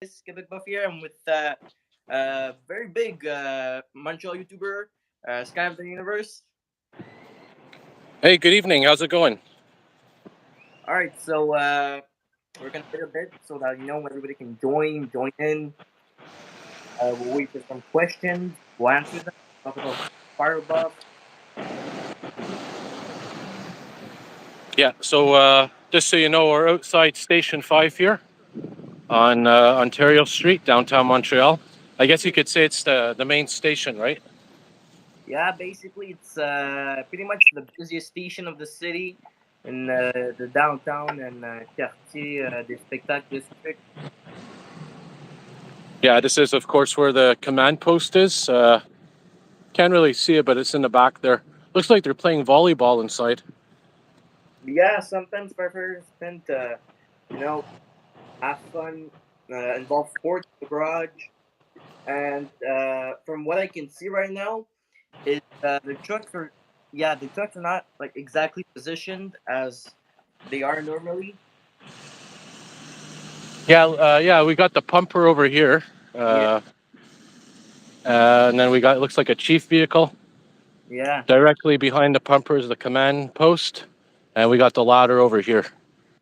𝙎𝙠𝙮 here. I'm with very big Montreal YouTuber, Sky of the Universe. Hey, good evening. How's it going? All right, so we're gonna wait a bit so that everybody can join in. We'll wait for some questions. We'll answer them. Talk about fire buff. Yeah, so just so you know, we're outside Station 5 here on Ontario Street, downtown Montreal. I guess you could say it's the main station, right? Yeah, basically it's pretty much the busiest station of the city in the downtown and quartier des spectacles district. Yeah, this is, of course, where the command post is. Can't really see it, but it's in the back there. Looks like they're playing volleyball inside. Yeah, sometimes firefighters tend to, you know, have fun, involve sports in the garage, and from what I can see right now, is the trucks are not like exactly positioned as they are normally. Yeah, we got the pumper over here. Yeah, And then we got, it looks like a chief vehicle. yeah, Directly behind the pumper is the command post. And we got the ladder over here.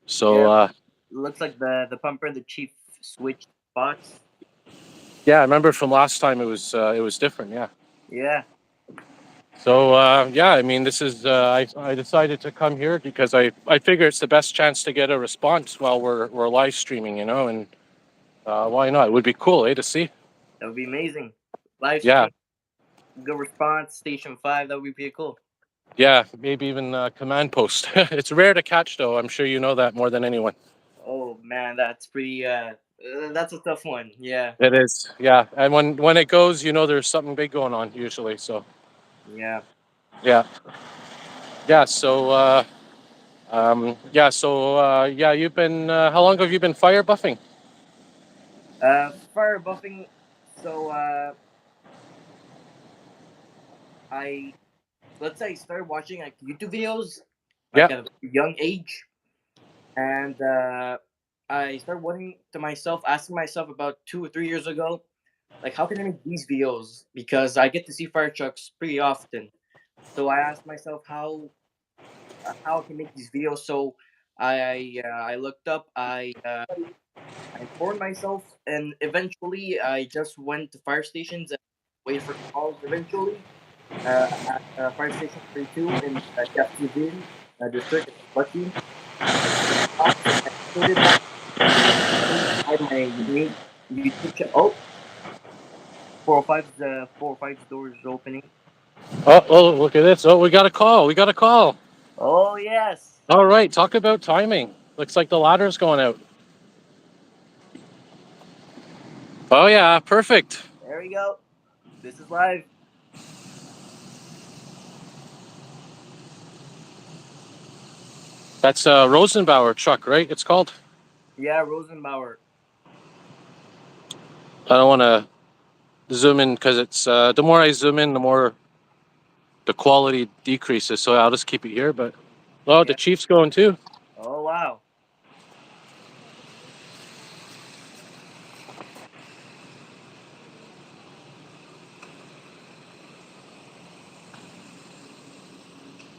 So, yeah. Looks like the pumper and the chief switch spots. yeah, I remember from last time it was different, yeah. Yeah, So yeah, I mean, this is I decided to come here because I figure it's the best chance to get a response while we're live streaming, and why not? It would be cool, to see. that would be amazing. Live Yeah, stream, good response, station 5. That would be pretty cool. yeah, maybe even command post. It's rare to catch, though. I'm sure you know that more than anyone. Oh man, that's pretty. That's a tough one. Yeah, It is, yeah. And when it goes, there's something big going on usually. So yeah. yeah, yeah. So yeah. You've been how long have you been fire buffing? Fire buffing. So I let's say I started watching like YouTube videos Yeah, like at a young age, and I started wanting to myself, asking myself about 2 or 3 years ago, like how can I make these videos because I get to see fire trucks pretty often. So I asked myself how I can make these videos. So I looked up. I informed myself, and eventually I just went to fire stations and waited for calls. Eventually, at fire station 32 in Ardèche district, lucky. I got jobs and I uploaded that. Inside my unique YouTube channel. Oh, 405's doors is opening. Oh, look at this. Oh, we got a call. We got a call. Oh yes, All right, talk about timing. Looks like the ladder's going out. Oh, yeah, perfect. there we go. This is live. That's a Rosenbauer truck, right? It's called. Yeah, Rosenbauer. I don't want to zoom in because it's the more I zoom in, the more the quality decreases. So I'll just keep it here. But oh, the Yeah. Chief's going too. Oh wow.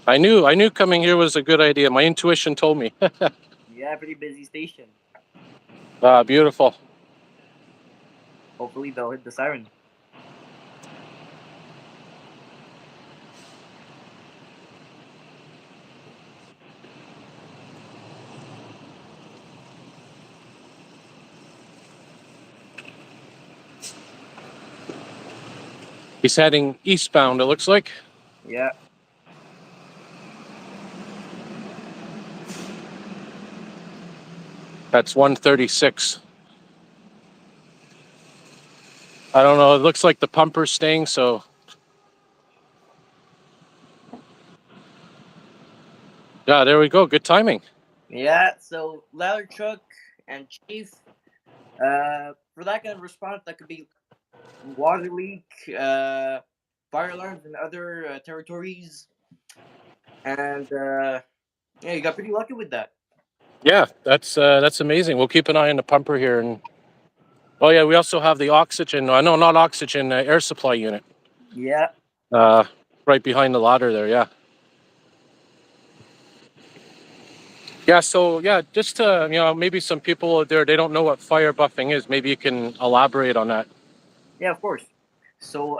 I knew coming here was a good idea. My intuition told me. Yeah, pretty busy station. Beautiful. Hopefully they'll hit the siren. He's heading eastbound. It looks like Yeah. that's 136. I don't know. It looks like the pumper's staying. So yeah, there we go. Good timing. Yeah. So ladder truck and chief. For that kind of response, that could be water leak, fire alarms in other territories, and yeah, you got pretty lucky with that. Yeah, that's amazing. We'll keep an eye on the pumper here, and Oh yeah, we also have the oxygen. No, not oxygen. Air supply unit. Yeah, Uh, right behind the ladder there. Yeah. Yeah. So yeah, just to maybe some people out there they don't know what fire buffing is. Maybe you can elaborate on that. yeah, of course. So,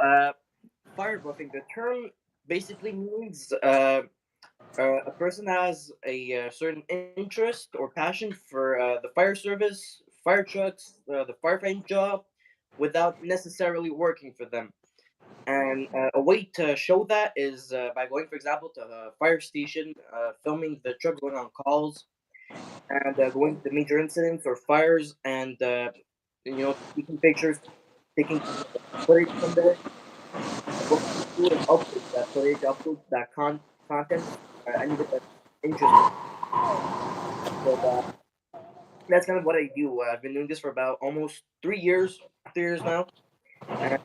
fire buffing, the term basically means a person has a certain interest or passion for the fire service, fire trucks, the firefighting job, without necessarily working for them. And a way to show that is by going, for example, to a fire station, filming the truck going on calls, and going to major incidents or fires, and taking pictures, taking footage from there. What we do is upload that footage, upload that content, any of it that's interesting. So that's kind of what I do. I've been doing this for about almost 3 years, 3 years now, and I've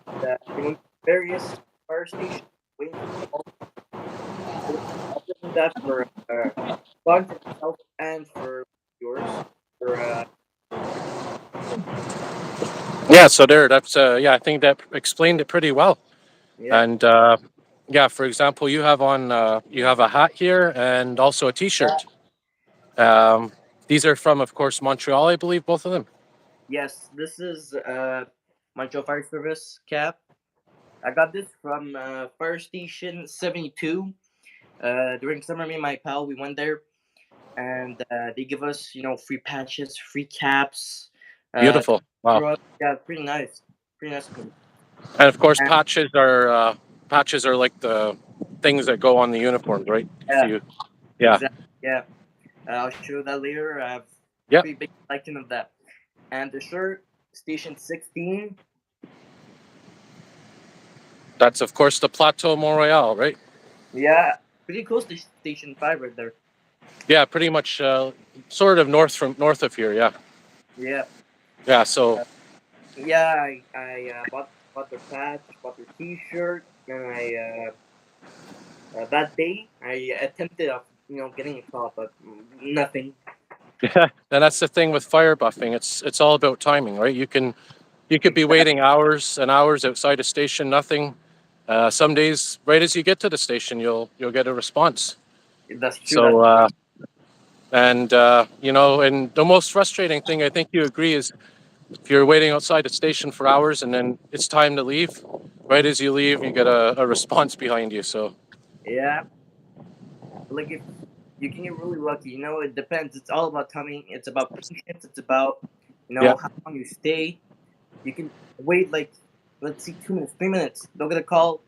been going to various fire stations, waiting for calls. I've been doing that for fun for myself and for yours. For Yeah. So there. That's yeah. I think that explained it pretty well. yeah, And yeah, for example, you have a hat here and also a yeah, T-shirt. Um, these are from, of course, Montreal, I believe, both of them. yes, this is Montreal Fire Service cap. I got this from Fire Station 72. During summer, me and my pal, we went there, and they give us, free patches, free caps. Uh, Beautiful. Wow. yeah, pretty nice. Pretty nice of them. And of course, And patches are like the things that go on the uniforms, right? If yeah, you, yeah, exactly. Yeah, I'll show that later. I have yeah. pretty big collection of that. And the shirt, Station 16. That's of course the Plateau Montreal, right? Yeah, pretty close to Station 5 right there. Yeah, pretty much, sort of north of here. Yeah, Yeah. yeah. So Uh, yeah, I bought their patch, bought their T-shirt, and that day I attempted of getting a call, but nothing. yeah, and that's the thing with fire buffing. It's all about timing, right? You could be Exactly, waiting hours and hours outside a station, nothing. Some days, right as you get to the station, you'll get a response. that's true. So That's and the most frustrating thing I think you agree is if you're waiting outside a station for hours and then it's time to leave, right as you leave, you get a response behind you. So yeah. Like if you can get really lucky, it depends. It's all about timing. It's about patience. It's about yeah, how long you stay. You can wait like, let's see, 2 minutes, 3 minutes. They'll get a call.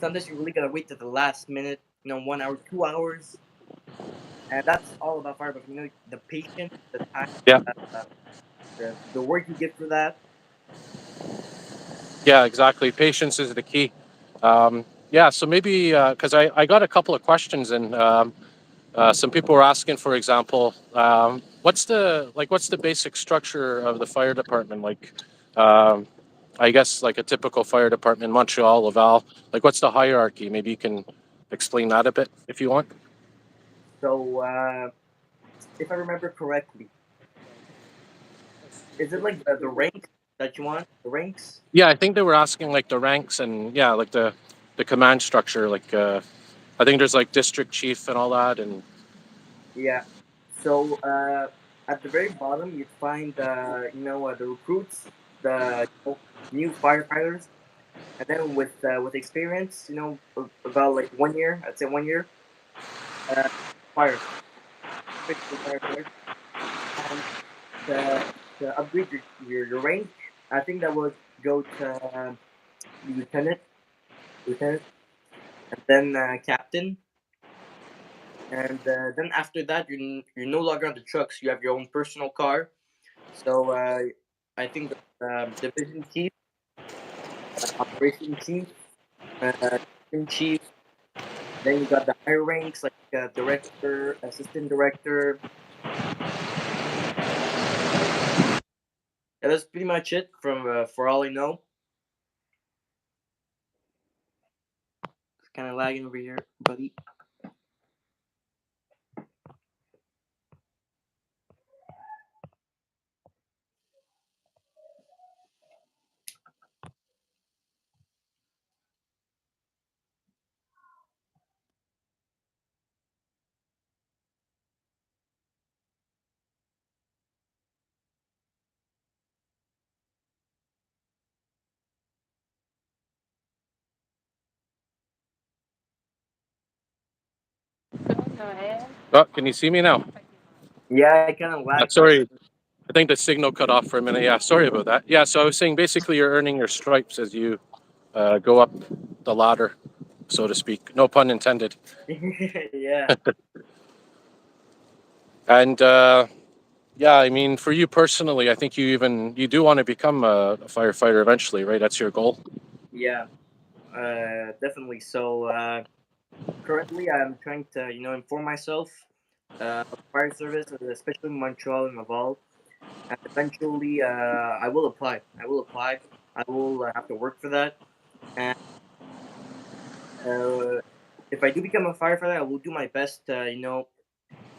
Sometimes you really gotta wait to the last minute. 1 hour, 2 hours, and that's all about firebuff. The patience, the time, yeah, uh, the work you get for that. yeah, exactly. Patience is the key. Yeah, so maybe because I got a couple of questions and some people were asking, for example, what's the basic structure of the fire department like? Um, I guess like a typical fire department in Montreal, Laval. Like, what's the hierarchy? Maybe you can explain that a bit if you want. So, if I remember correctly, is it like the ranks that you want? The ranks? Yeah, I think they were asking like the ranks and yeah, like the command structure. Like, I think there's like district chief and all that, and Yeah. So, at the very bottom, you'd find the recruits, the new firefighters, and then with experience, about like 1 year, I'd say 1 year, uh, fire, typical firefighter, and to, to upgrade your rank, I think that would go to lieutenant, lieutenant, and then captain, and then after that, you're no longer on the trucks. You have your own personal car. So I think the division chief, operation chief, division chief. Then you got the higher ranks like director, assistant director. Yeah, that's pretty much it from for all I know. It's kind of lagging over here, buddy. Oh, can you see me now? Yeah, I kind of lagged for a Sorry, second. I think the signal cut off for a minute. Yeah, sorry about that. Yeah, so I was saying basically you're earning your stripes as you go up the ladder, so to speak. No pun intended. Yeah, And yeah, I mean, for you personally, I think you do want to become a firefighter eventually, right? That's your goal. yeah, definitely. So currently, I'm trying to inform myself of fire service, especially Montreal and Laval, and eventually, I will apply. I will apply. I will have to work for that, and uh, if I do become a firefighter, I will do my best to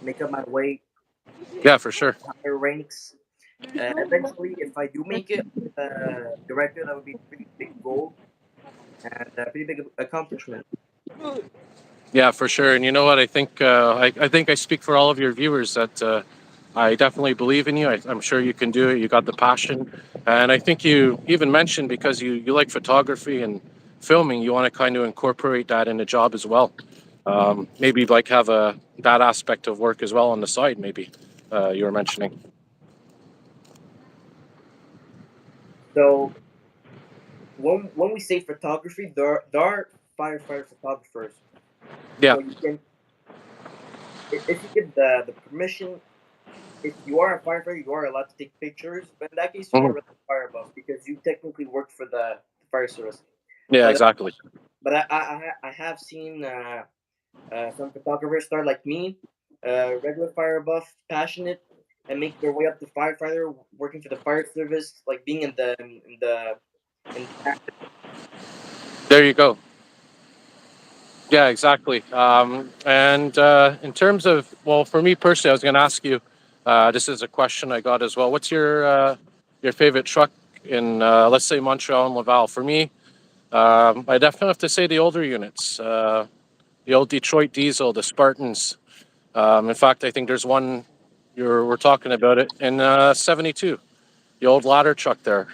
make up my way Yeah, for sure. higher ranks. Eventually, if I do make it director, that would be a pretty big goal and a pretty big accomplishment. Yeah, for sure. And you know what? I think I speak for all of your viewers that I definitely believe in you. I'm sure you can do it. You got the passion, and I think you even mentioned because you like photography and filming, you want to kind of incorporate that in a job as well. Maybe like have a that aspect of work as well on the side. Maybe you were mentioning. So when we say photography, there are firefighter photographers. Yeah. So you can, if you get the permission, if you are a firefighter, you are allowed to take pictures. But in that case, you are Mhm. really a fire buff because you technically work for the fire service. Yeah. But Exactly. I have seen some photographers start like me, regular fire buff, passionate, and make their way up to firefighter, working for the fire service, like being in the There you go. Yeah, exactly. And in terms of, well, for me personally, I was going to ask you. This is a question I got as well. What's your favorite truck in, let's say, Montreal and Laval? For me, I definitely have to say the older units, the old Detroit diesel, the Spartans. In fact, I think there's one we're talking about it in '72, the old ladder truck there.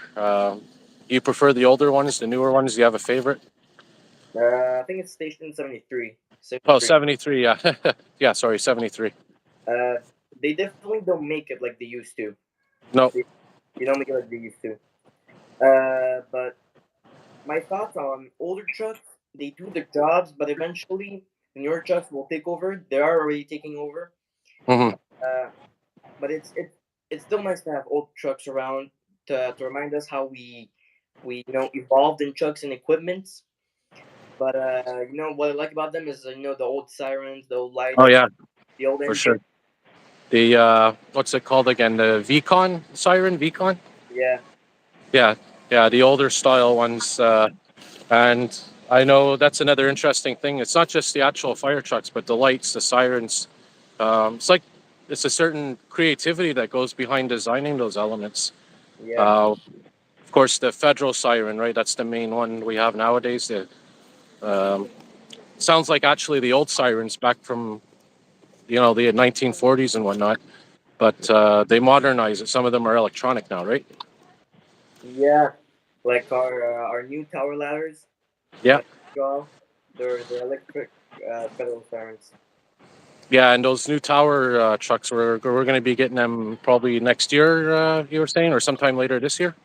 You prefer the older ones, the newer ones? Do you have a favorite? I think it's station 73. Oh, 73. 73. Yeah. Yeah, sorry, 73. Uh, they definitely don't make it like they used to. No. They, they don't make it like they used to. But my thoughts on older trucks, they do their jobs, but eventually the newer trucks will take over. They are already taking over. Hmm. Uh, but it's still nice to have old trucks around to remind us how we evolved in trucks and equipments. But what I like about them is the old sirens, the old Oh lights, yeah, the old for engine. sure. The what's it called again? The VCon siren, VCon. Yeah, Yeah, yeah, the older style ones. And I know that's another interesting thing. It's not just the actual fire trucks, but the lights, the sirens. It's like it's a certain creativity that goes behind designing those elements. yeah, Of course, the federal siren, right? That's the main one we have nowadays. The sounds like actually the old sirens back from the 1940s and whatnot. But they modernize it. Some of them are electronic now, right? yeah. Like our new tower ladders. Yeah, Draw. They're electric federal sirens. yeah. And those new tower trucks, we're going to be getting them probably next year. You were saying, or sometime later this year.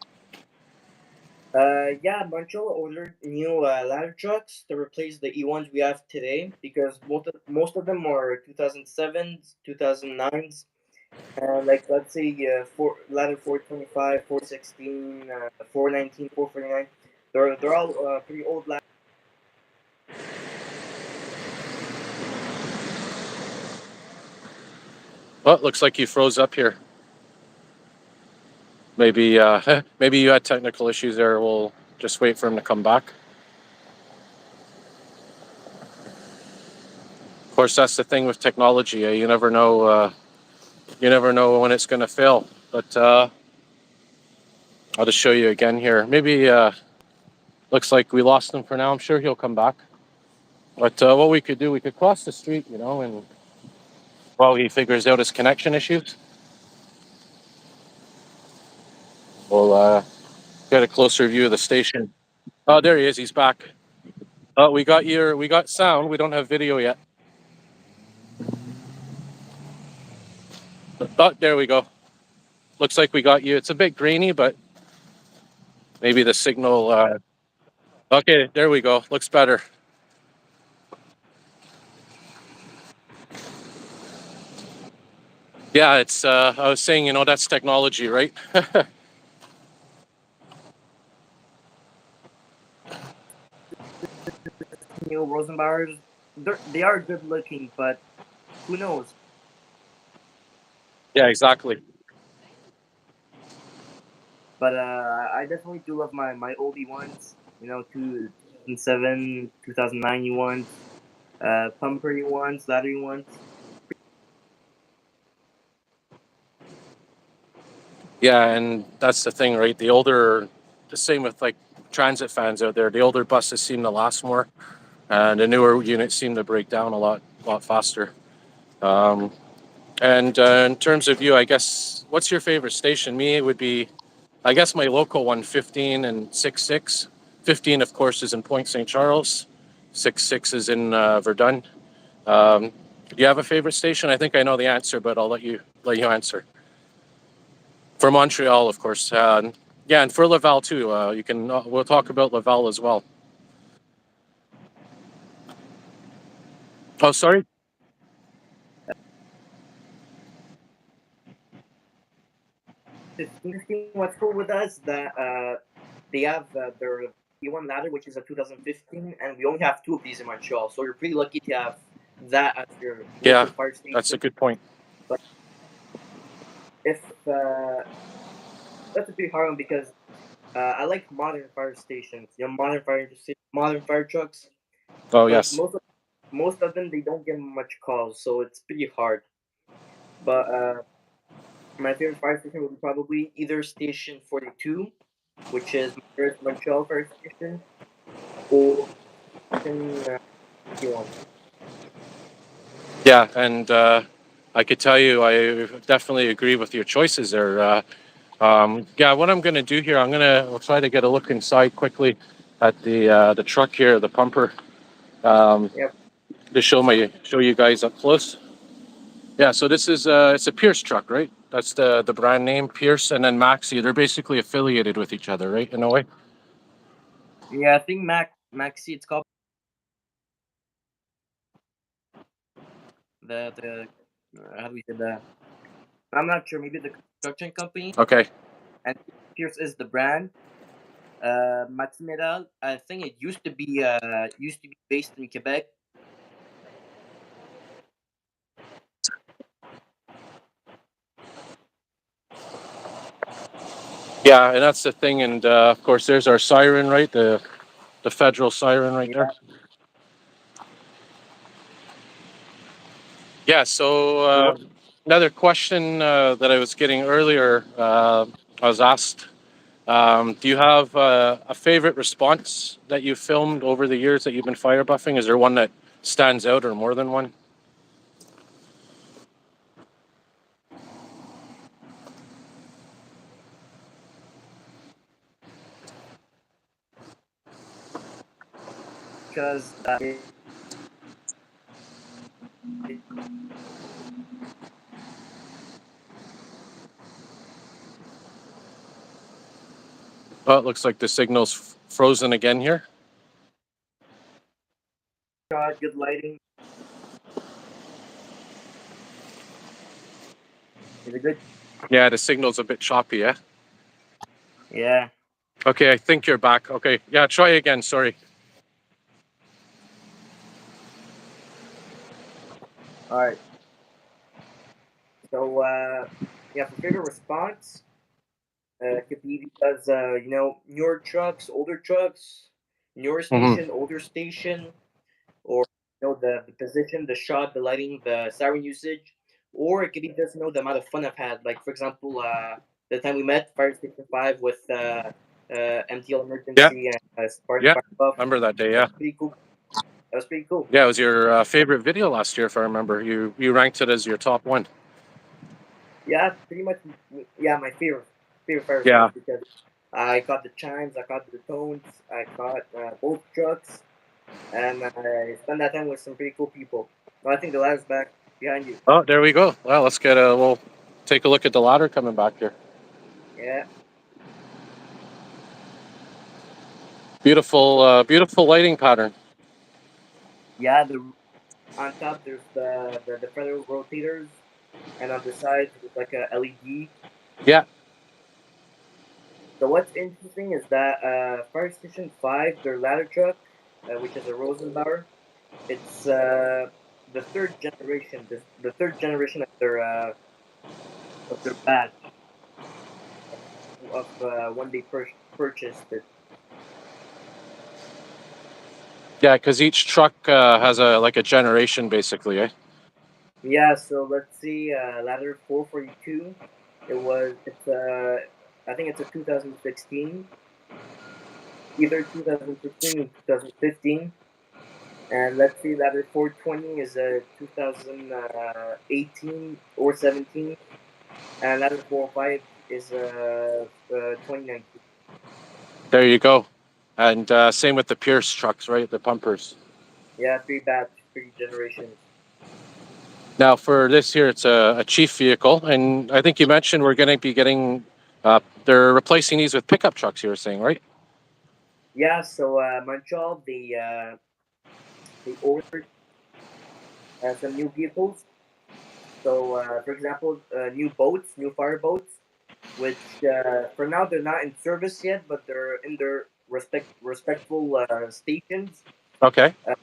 Yeah, Montreal ordered new ladder trucks to replace the E1s we have today because most of them are 2007s, 2009s, and like let's say four ladder 425, 416, 419, 449. They're all pretty old ladders. Well, it looks like you froze up here. Maybe maybe you had technical issues there. We'll just wait for him to come back. Of course, that's the thing with technology. You never know. You never know when it's going to fail. But I'll just show you again here. Maybe looks like we lost him for now. I'm sure he'll come back. But what we could do, we could cross the street, and while he figures out his connection issues, we'll get a closer view of the station. Oh, there he is. He's back. We got sound. We don't have video yet. Oh, there we go. Looks like we got you. It's a bit grainy, but maybe the signal. Okay, there we go. Looks better. Yeah, it's. I was saying, that's technology, right? Rosenbauers, they are good looking, but who knows? Yeah, exactly. But I definitely do love my oldie ones. 2007, 2009 ones, pumpery ones, laddery ones. Yeah, and that's the thing, right? The same with like transit fans out there. The older buses seem to last more, and the newer units seem to break down a lot faster. Um, and in terms of you, I guess, what's your favorite station? Me, it would be, I guess, my local one, 15 and 6.6. 15, of course, is in Point St. Charles. 6.6 is in Verdun. Do you have a favorite station? I think I know the answer, but I'll let you answer. For Montreal, of course. Yeah, and for Laval too. We'll talk about Laval as well. Oh, sorry. 15, what's cool with us that they have their E1 ladder, which is a 2015, and we only have two of these in Montreal. So you're pretty lucky to have that as your Yeah, local fire that's a station. good point. But if that's a pretty hard one because I like modern fire stations, modern fire trucks, Oh, but yes. most of them they don't get much calls, so it's pretty hard. But my favorite fire station would be probably either Station 42, which is my first Montreal fire station, or Station 51. Yeah, and I could tell you, I definitely agree with your choices there. Yeah, what I'm going to do here, we'll try to get a look inside quickly at the truck here, the pumper, um, Yep. to show you guys up close. Yeah, so this is it's a Pierce truck, right? That's the brand name, Pierce, and then Maxi. They're basically affiliated with each other, right? In a way. Yeah, I think Maxi, it's called the how do we say that? I'm not sure. Maybe the construction company, Okay. and Pierce is the brand. Maximiral, I think it used to be based in Quebec. Yeah, and that's the thing, and of course, there's our siren, right? The federal siren right there. Yeah. Yeah. So So another question that I was getting earlier, I was asked, do you have a favorite response that you filmed over the years that you've been fire buffing? Is there one that stands out, or more than one? because Oh, it looks like the signal's frozen again here. shot, good lighting. Is it good? Yeah, the signal's a bit choppy. Yeah. Yeah. Okay, I think you're back. Okay, yeah, try again. Sorry. All right. So yeah, for favorite response, could be because newer trucks, older trucks, newer Hmm. station, older station, or the position, the shot, the lighting, the siren usage, or it could be just the amount of fun I've had. Like for example, the time we met Fire Station 5 with MTL Yeah, Emergency and Spartan yeah. Fire Buff. Remember that day? That Yeah, was pretty cool. That was pretty cool. yeah. It was your favorite video last year, if I remember. You ranked it as your top one. Yeah, pretty much. Yeah, my favorite fire Yeah. response because I caught the chimes, I caught the tones, I caught both trucks, and I spent that time with some pretty cool people. Well, I think the ladder's back behind you. Oh, there we go. Well, let's get a little. take a look at the ladder coming back here. Yeah. Beautiful, beautiful lighting pattern. Yeah, on top there's the federal rotators, and on the sides there's like a LED. Yeah. So what's interesting is that Fire Station 5, their ladder truck, which is a Rosenbauer, it's the third generation. The third generation of their badge of when they purchased it. Yeah, because each truck has a generation basically, eh? Yeah. So let's see, ladder 442. I think it's a 2016, either 2016 or 2015. And let's see, ladder 420 is a 2018 or 17, and ladder 405 is 2019. There you go. And same with the Pierce trucks, right? The pumpers. Yeah, three generations. Now for this here, it's a chief vehicle, and I think you mentioned we're going to be getting. They're replacing these with pickup trucks. You were saying, right? Yeah, so Montreal, they ordered some new vehicles. So, for example, new fire boats, which for now they're not in service yet, but they're in their respectful stations. Okay. Uh,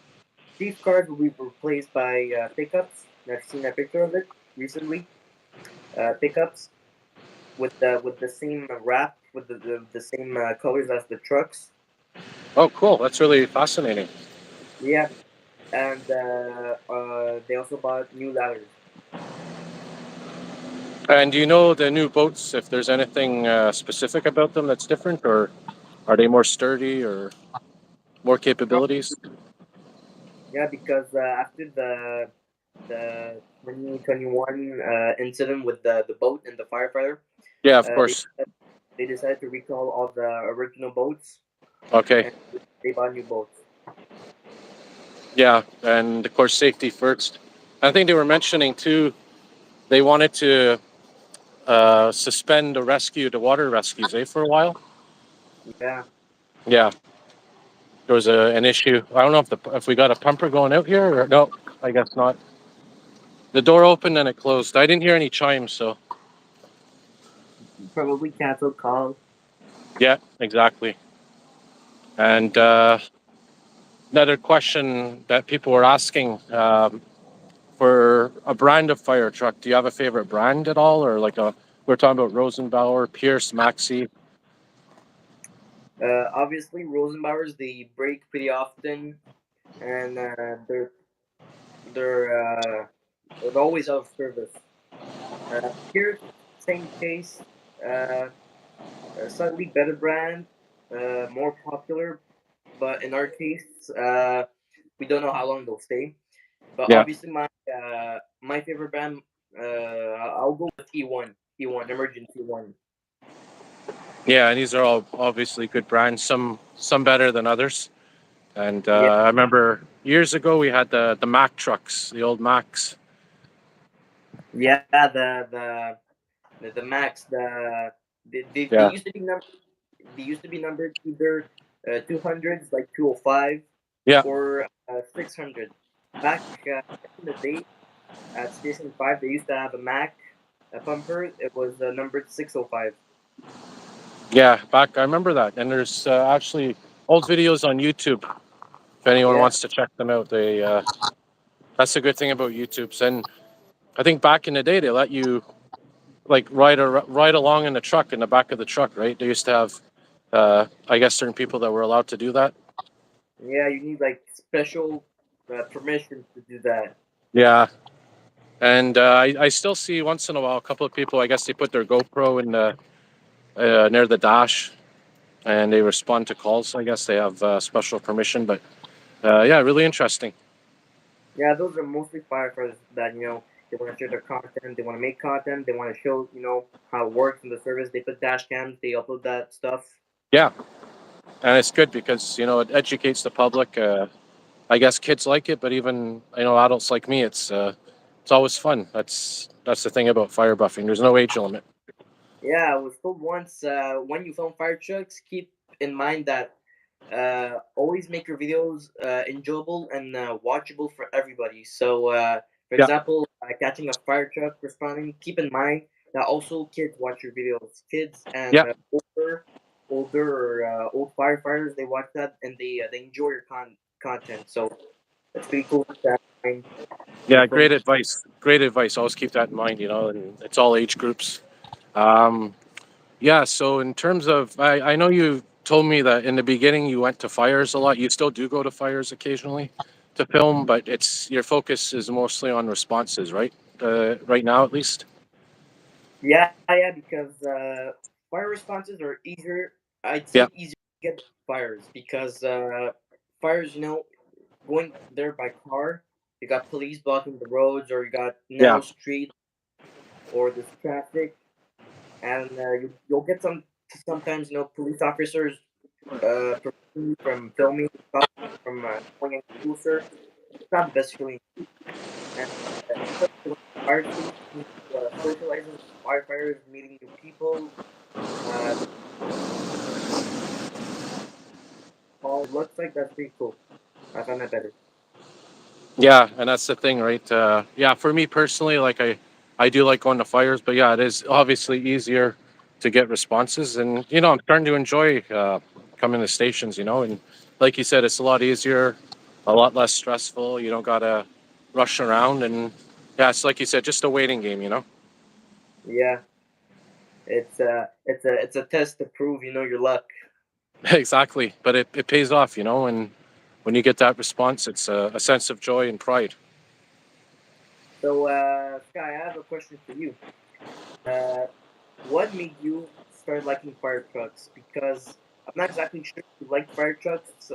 Chief cars will be replaced by pickups. I've seen a picture of it recently. Pickups with the same wrap, with the same colors as the trucks. Oh, cool. That's really fascinating. Yeah, and they also bought new ladders. And do you know the new boats? If there's anything specific about them that's different, or are they more sturdy or more capabilities? Yeah, because after the 2021 incident with the boat and the firefighter, Yeah, of they course. they decided to recall all the original boats, Okay. and they bought new boats. Yeah, and of course safety first. I think they were mentioning too. They wanted to suspend the water rescues, for a while. Yeah, Yeah, there was an issue. I don't know if we got a pumper going out here or no. I guess not. The door opened and it closed. I didn't hear any chimes, so probably canceled calls. yeah, exactly. And another question that people were asking for a brand of fire truck. Do you have a favorite brand at all, or like we're talking about Rosenbauer, Pierce, Maxi? Obviously, Rosenbauers they break pretty often, and they're always out of service. Here, same case, a slightly better brand, more popular, but in our case, we don't know how long they'll stay. But Yeah, obviously, my favorite brand, I'll go with E1 Emergency One. yeah, and these are all obviously good brands. Some better than others. And Yeah, I remember years ago we had the Mack trucks, the old Macks. yeah, the Max, they Yeah, used to be they used to be numbered either 200s like 205 yeah, or 600. Back in the day at Station 5, they used to have a Mac, a pumper. It was numbered 605. yeah. Back, I remember that. And there's actually old videos on YouTube if anyone Yeah, wants to check them out. They that's the good thing about YouTube's. And I think back in the day they let you like ride along in the truck in the back of the truck, right? They used to have, I guess, certain people that were allowed to do that. yeah, you need like special permission to do that. Yeah, and I still see once in a while a couple of people. I guess they put their GoPro in the near the dash, and they respond to calls. I guess they have special permission, but yeah, really interesting. Yeah, those are mostly firefighters that they want to share their content, they want to make content, they want to show how it works in the service. They put dash cams, they upload that stuff. Yeah, and it's good because it educates the public. I guess kids like it, but even adults like me, it's always fun. That's the thing about fire buffing. There's no age limit. Yeah, I was told once, when you film fire trucks, keep in mind that always make your videos enjoyable and watchable for everybody. So, for Yeah, example, catching a fire truck responding, keep in mind that also kids watch your videos. Kids and yeah, older or old firefighters, they watch that and they enjoy your content. So that's pretty cool to have in mind when you're yeah. filming. Great advice. Great advice. Always keep that in mind. And it's all age groups. Um, yeah. So in terms of, I know you told me that in the beginning you went to fires a lot. You still do go to fires occasionally to film, but it's your focus is mostly on responses, right? Right now, at least. Yeah, yeah, because fire responses are easier. I'd Yeah, say easier to get fires because fires, going there by car, you got police blocking the roads, or you got yeah, narrow streets, or there's traffic, and you'll get sometimes police officers preventing you from filming, stopping you from going any closer. It's not the best feeling. And especially when fire station, socializing with firefighters, meeting new people. Uh, All it looks like that's pretty cool. I find that better. yeah. And that's the thing, right? Yeah, for me personally, like I do like going to fires, but yeah, it is obviously easier to get responses, and I'm starting to enjoy coming to stations. And like you said, it's a lot easier, a lot less stressful. You don't gotta rush around, and yeah, it's like you said, just a waiting game. Yeah, it's a test to prove your luck. Exactly, but it pays off, and when you get that response, it's a sense of joy and pride. So, Sky, I have a question for you. Uh, what made you start liking fire trucks? Because I'm not exactly sure if you like fire trucks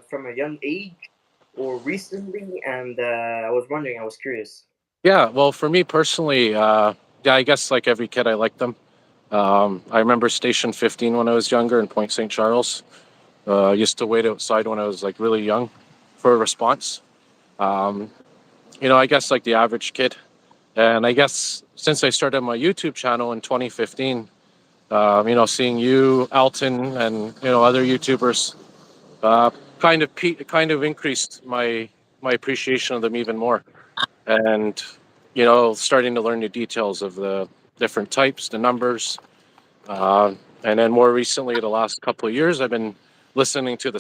from a young age or recently, and I was wondering. I was curious. Yeah, well, for me personally, yeah, I guess like every kid, I like them. I remember Station 15 when I was younger in Point St. Charles. I used to wait outside when I was like really young for a response. Um, I guess like the average kid. And I guess since I started my YouTube channel in 2015, seeing you, Alton, and other YouTubers, uh, kind of increased my appreciation of them even more. And starting to learn the details of the different types, the numbers, and then more recently, the last couple of years, I've been listening to the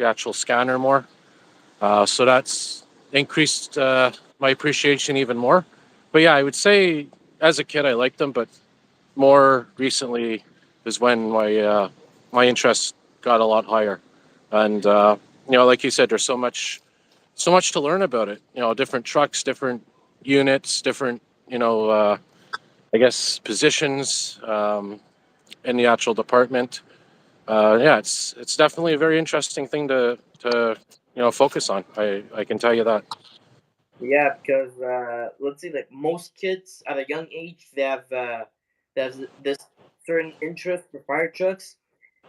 actual scanner more. So that's increased my appreciation even more. But yeah, I would say as a kid I liked them, but more recently is when my interest got a lot higher. And like you said, there's so much to learn about it. Different trucks, different units, different I guess positions in the actual department. Yeah, it's definitely a very interesting thing to focus on. I can tell you that. Yeah, because let's say like most kids at a young age, they have this certain interest for fire trucks,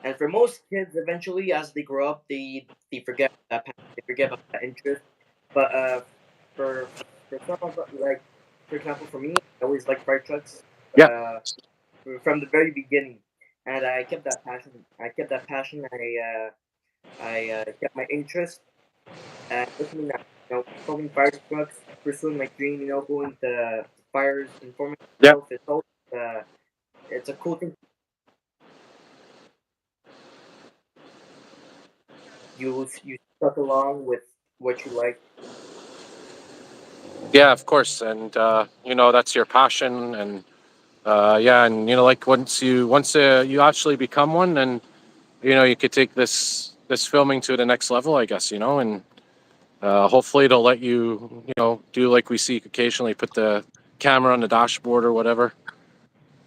and for most kids, eventually as they grow up, they forget that they forget about that interest. But for for some of like for example, for me, I always liked fire trucks Yeah, from the very beginning, and I kept that passion. I kept that passion. I kept my interest. Listening now, filming fire trucks, pursuing my dream, going to fires, informing yeah, myself. It's a cool thing. You stuck along with what you like. yeah. Of course, and that's your passion, and yeah, and like once you actually become one, then you could take this filming to the next level, I guess. And hopefully it'll let you do like we see occasionally, put the camera on the dashboard or whatever.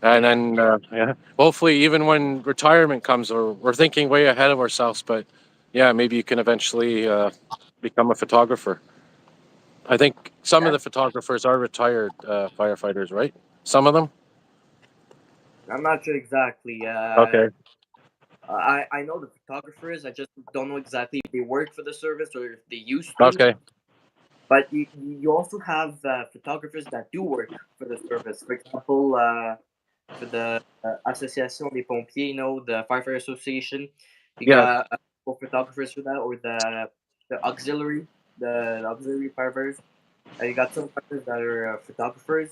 And Yeah, then, yeah, hopefully, even when retirement comes, or we're thinking way ahead of ourselves, but yeah, maybe you can eventually become a photographer. I think some of that the photographers are retired firefighters, right? Some of them. I'm not sure exactly. Okay. I know the photographers. I just don't know exactly if they work for the service or if they used to. Okay. But you also have photographers that do work for the service. For example, for the Association des Pompiers, the Firefighter Association, you Yeah, got photographers for that, or the auxiliary, the auxiliary firefighters. You got some firefighters that are photographers.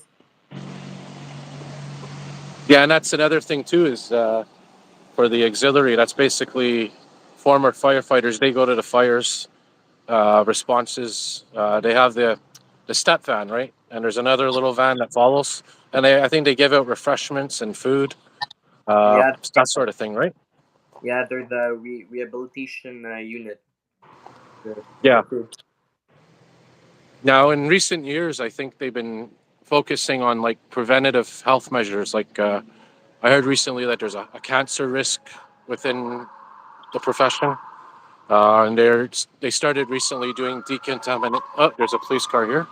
yeah, and that's another thing too is for the auxiliary. That's basically former firefighters. They go to the fires responses. They have the step van, right? And there's another little van that follows, and I think they give out refreshments and food, Yeah, that sort of thing, right? yeah, they're the rehabilitation unit. The Yeah. crew. Now, in recent years, I think they've been focusing on like preventative health measures. Like I heard recently that there's a cancer risk within the profession, and they started recently doing decontaminate. Oh, there's a police car here.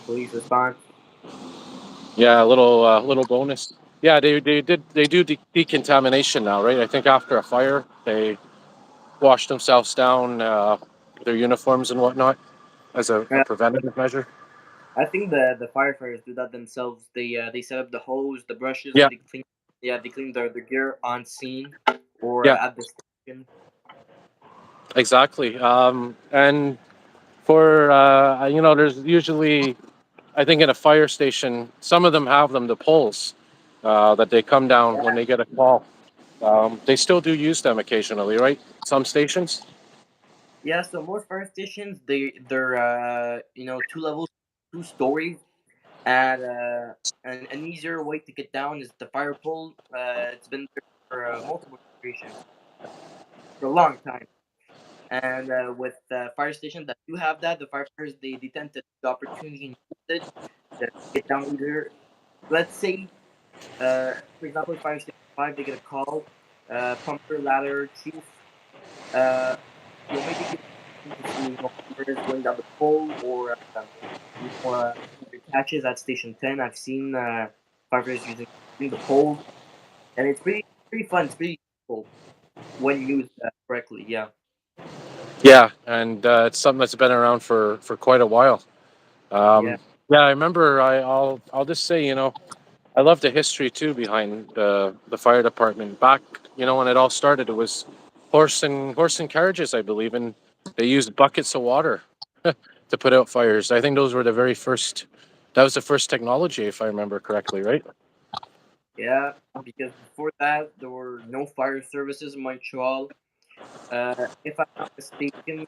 Police response. Yeah, a little bonus. Yeah, they do decontamination now, right? I think after a fire, they wash themselves down, their uniforms and whatnot, as a preventative measure. I think the firefighters do that themselves. They set up the hose, the brushes, Yeah, and they clean. Yeah, they clean their gear on scene or yeah, at the station. exactly. And for there's usually, I think, in a fire station, some of them have the poles that they come down when Yeah, they get a call. They still do use them occasionally, right? Some stations. yeah. So most fire stations they're 2 levels, 2 stories, and an easier way to get down is the fire pole. It's been there for multiple generations for a long time. And with fire stations that do have that, the firefighters they tend to take the opportunity and use it to get down either. Let's say, for example, fire station 5, they get a call, pumper, ladder, chief. Uh, you'll maybe get to see firefighters going down the pole or the catches at station 10. I've seen firefighters using the pole, and it's pretty fun. It's pretty useful when used correctly. Yeah, Yeah, and it's something that's been around for quite a while. yeah. Yeah, I remember. I'll just say, I love the history too behind the fire department. Back, when it all started, it was horse and carriages, I believe, and they used buckets of water to put out fires. I think those were the very first. That was the first technology, if I remember correctly, right? Yeah, because before that there were no fire services in Montreal. If I'm not mistaken,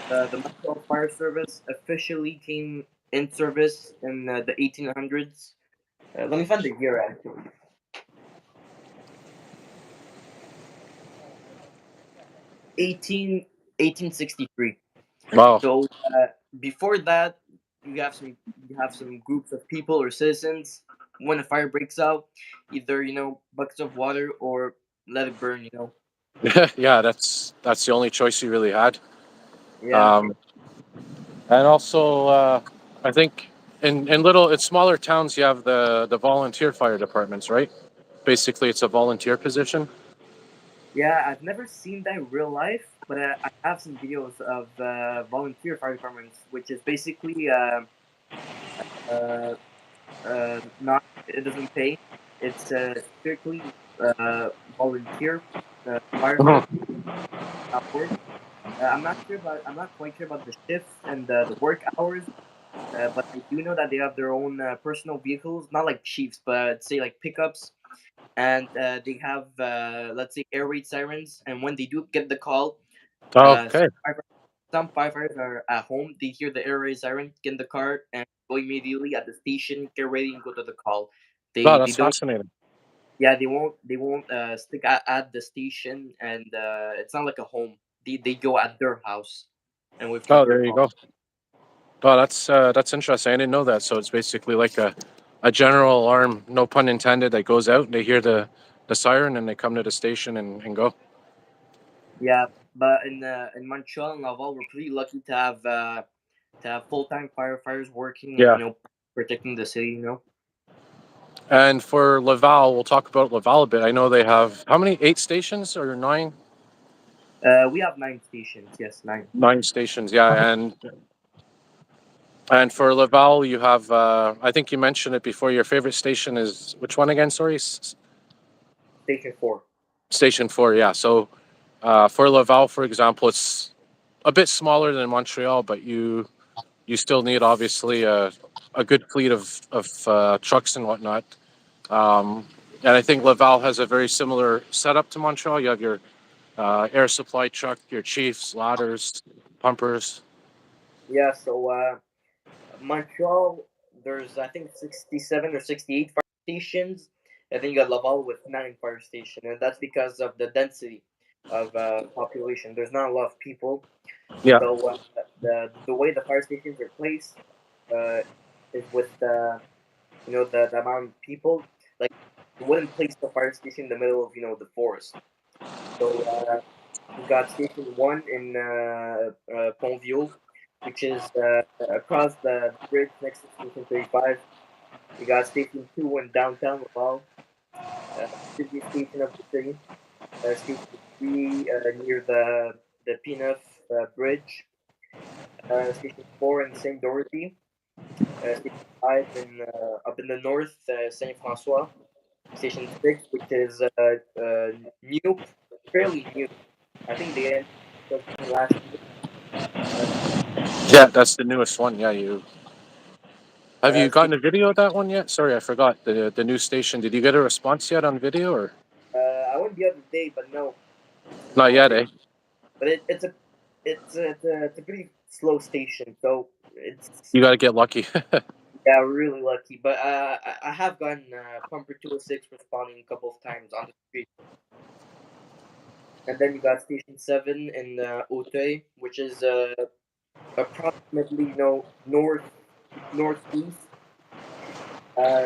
the Montreal Fire Service officially came in service in the 1800s. Let me find the year actually. 1863. Wow. So before that, you have some groups of people or citizens. When a fire breaks out, either buckets of water or let it burn. Yeah, that's the only choice you really had. Yeah. Um, and also, I think in smaller towns, you have the volunteer fire departments, right? Basically, it's a volunteer position. Yeah, I've never seen that in real life, but I have some videos of volunteer fire departments, which is basically uh, not it doesn't pay. It's strictly volunteer firefighters Mhm. at work. I'm not quite sure about the shifts and the work hours, but I do know that they have their own personal vehicles, not like chiefs, but say like pickups, and they have let's say air raid sirens. And when they do get the call, uh, Okay. some some firefighters are at home. They hear the air raid siren, get in the car, and go immediately at the station, get ready, and go to the call. Wow, They that's don't. fascinating. Yeah, they won't stick at the station, and it's not like a home. They go at their house, and wait for Oh, their there you call. go. Oh, that's interesting. I didn't know that. So it's basically like a general alarm, no pun intended, that goes out. They hear the siren and they come to the station and go. Yeah, but in Montreal and Laval, we're pretty lucky to have full time firefighters working and Yeah. protecting the city. And for Laval, we'll talk about Laval a bit. I know they have how many? 8 stations or nine? We have 9 stations. Yes, 9. 9 stations. Yeah, And for Laval, you have, I think you mentioned it before, your favorite station is which one again? Sorry? Station 4. Station 4, yeah. So for Laval, for example, it's a bit smaller than Montreal, but you still need obviously a good fleet of trucks and whatnot. Um, and I think Laval has a very similar setup to Montreal. You have your air supply truck, your chiefs, ladders, pumpers. Yeah, so Montreal, there's I think 67 or 68 fire stations. I think you got Laval with 9 fire stations, and that's because of the density of population. There's not a lot of people, Yeah. so the way the fire stations are placed uh, is with the amount of people. Like you wouldn't place the fire station in the middle of the forest. So we got Station 1 in Pontville, which is across the bridge next to Station 35. We got Station 2 in downtown Laval, busiest station of the city. Station 3 near the Pineuf Bridge. Station 4 in St. Dorothy. Station 5 in up in the north, Saint Francois. Station 6, which is new, fairly new. I think they ended construction last year. Uh, Yeah, that's the newest one. Yeah, you have you Station, gotten a video of that one yet? Sorry, I forgot the new station. Did you get a response yet on video or I went the other day, but no, not no, yet? they. Eh, But it's a pretty slow station, so it's you got to get lucky. yeah really lucky. But I have gotten Pumper 206 responding a couple of times on the street, and then you got Station 7 in Auteuil, which is approximately northeast.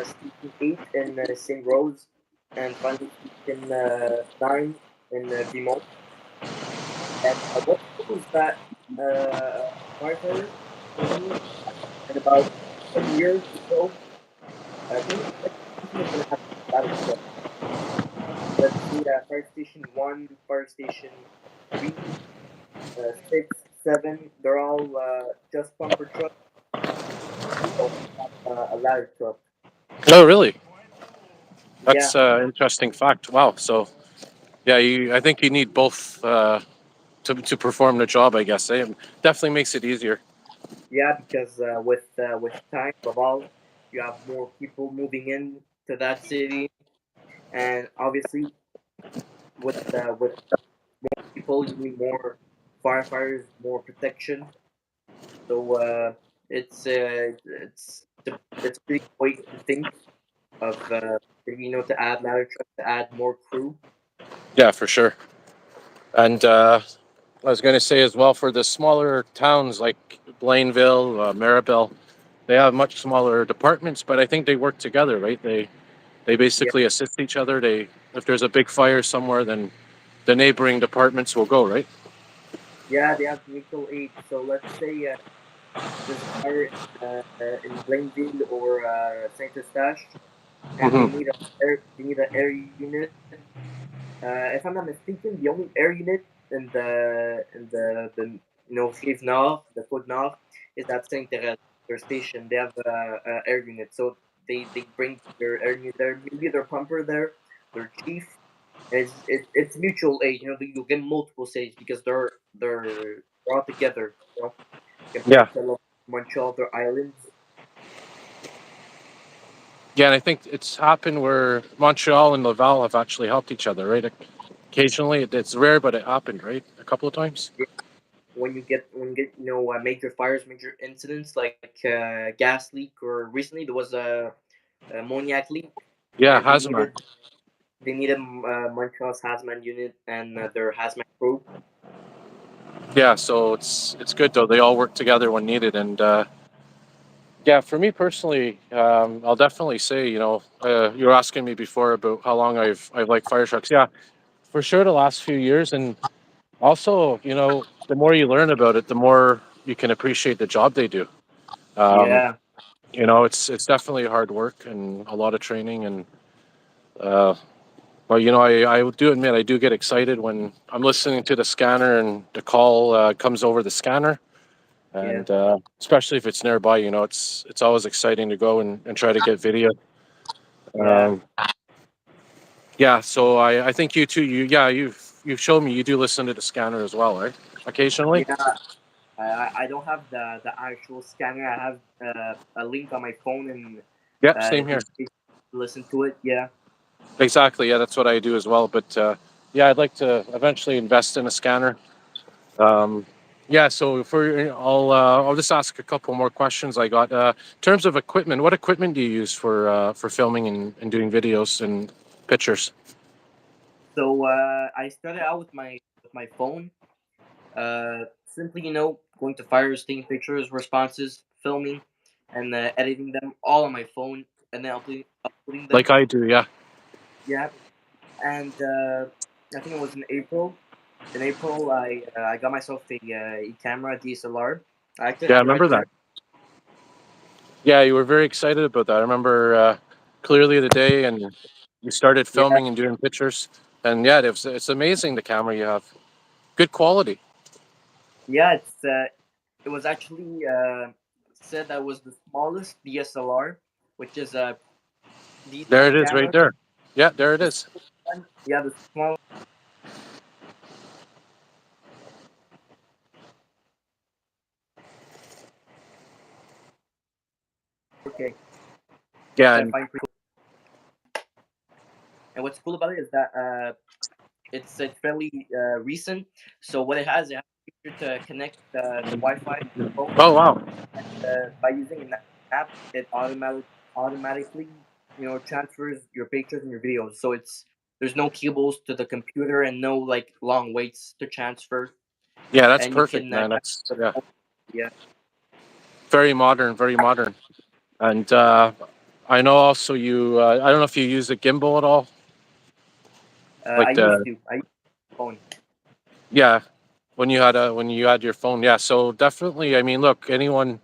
Station 8 in St. Rose, and finally Station 9 in Vimont. And what's cool is that firefighters told me in about 10 years or so, I think every station is going to have a ladder truck. Let's see, fire station 1, fire station 3, 6, 7, they're all just pumper trucks. They don't have a ladder truck. Oh, really? Yeah, That's an interesting fact. Wow. So yeah, I think you need both to perform the job. I guess. Eh? Definitely makes it easier. yeah, because with time, Laval, you have more people moving in to that city, and obviously with people, you need more firefighters, more protection. So it's a pretty way to think of to add ladder trucks, to add more crew. Yeah, for sure. And I was going to say as well for the smaller towns like Blainville, Maribel, they have much smaller departments, but I think they work together, right? They Yeah, basically assist each other. They if there's a big fire somewhere, then the neighboring departments will go, right? yeah, they have mutual aid. So let's say there's a fire in Blainville or Saint Eustache, and Hmm. they need an air unit. If I'm not mistaken, the only air unit in the Rive Nord, the Côte Nord, is at Saint Thérèse. Their station, they have a air unit, so they bring their air unit there. Maybe their pumper there, their chief. And it's mutual aid. You'll get multiple saves because they're all together. Yeah, Compared to Montreal, their islands. yeah, and I think it's happened where Montreal and Laval have actually helped each other, right? Occasionally, it's rare, but it happened, right? A couple of times. When you get major fires, major incidents like gas leak, or recently there was a ammoniac leak, Yeah, and they hazmat. needed they needed Montreal's hazmat unit and their hazmat crew. Yeah, so it's good though. They all work together when needed, and yeah, for me personally, I'll definitely say, you were asking me before about how long I've liked fire trucks. Yeah, for sure, the last few years, and also, the more you learn about it, the more you can appreciate the job they do. Um, Yeah, it's definitely hard work and a lot of training, and uh, but I do admit I do get excited when I'm listening to the scanner and the call comes over the scanner. Yeah. and especially if it's nearby, you know, it's always exciting to go and try to get video. Yeah. Um, yeah, so I think you too. You've shown me you do listen to the scanner as well, right? Occasionally. Yeah. I don't have the actual scanner. I have a link on my phone, and Yeah, same it here. just listen to it. Yeah. Exactly. Yeah, that's what I do as well. But yeah, I'd like to eventually invest in a scanner. Um, yeah, so I'll just ask a couple more questions. I got in terms of equipment. What equipment do you use for filming and doing videos and pictures? So I started out with my phone. Simply, going to fires, taking pictures, responses, filming, and editing them all on my phone, and then uploading them. Like I do. Yeah. Yeah. And I think it was in April. In April, I got myself a camera DSLR. I actually Yeah, I have it right remember that. here. Yeah, you were very excited about that. I remember clearly the day, and you started Yeah, filming and doing pictures. And yeah, it's amazing the camera you have. Good quality. yeah. It was actually said that was the smallest DSLR, which is a There decent it is, right camera. there. Yeah, there it The is. smallest one, yeah, the small. Okay, Yeah, which I and find pretty cool. And what's cool about it is that it's fairly recent. So what it has a feature to connect the Wi-Fi to your phone. oh wow. By using an app, it automatically transfers your pictures and your videos. So there's no cables to the computer and no like long waits to transfer, Yeah, that's and you perfect, can man. That's transfer. yeah, Yeah. very modern, very modern. And I know also you. I don't know if you use a gimbal at all. I Like used the to. I used phone. yeah, when you had your phone. Yeah, so definitely. I mean, look, anyone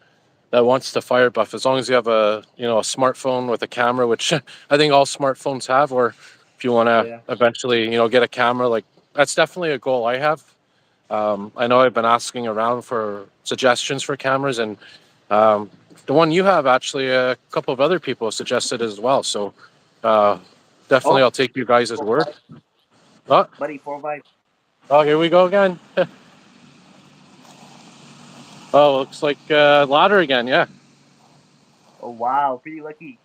that wants to fire buff, as long as you have a smartphone with a camera, which I think all smartphones have, or if you want to Yeah. eventually get a camera, like that's definitely a goal I have. I know I've been asking around for suggestions for cameras, and um, the one you have actually a couple of other people suggested as well. So uh, definitely, Oh, I'll take you guys' four word. five, Oh, buddy, 4 5. oh, here we go again. Oh, looks like ladder again. Yeah. Oh wow, pretty lucky.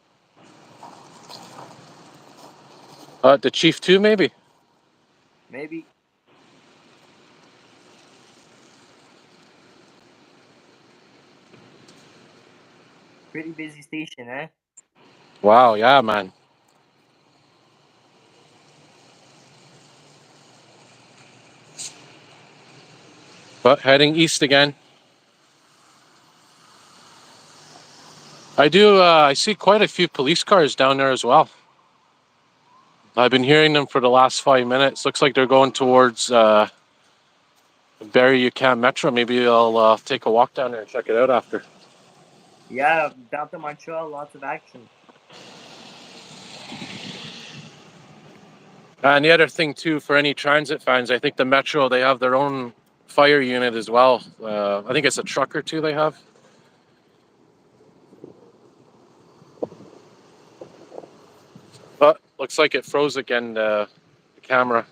The chief too, maybe. Maybe pretty busy station, eh? Wow. Yeah, man. But heading east again. I do. I see quite a few police cars down there as well. I've been hearing them for the last 5 minutes. Looks like they're going towards Barrie UQAM Metro. Maybe I'll take a walk down there and check it out after. Yeah, down to Montreal, lots of action. And the other thing too, for any transit fans, I think the Metro they have their own fire unit as well. I think it's a truck or two they have. But looks like it froze again. The camera.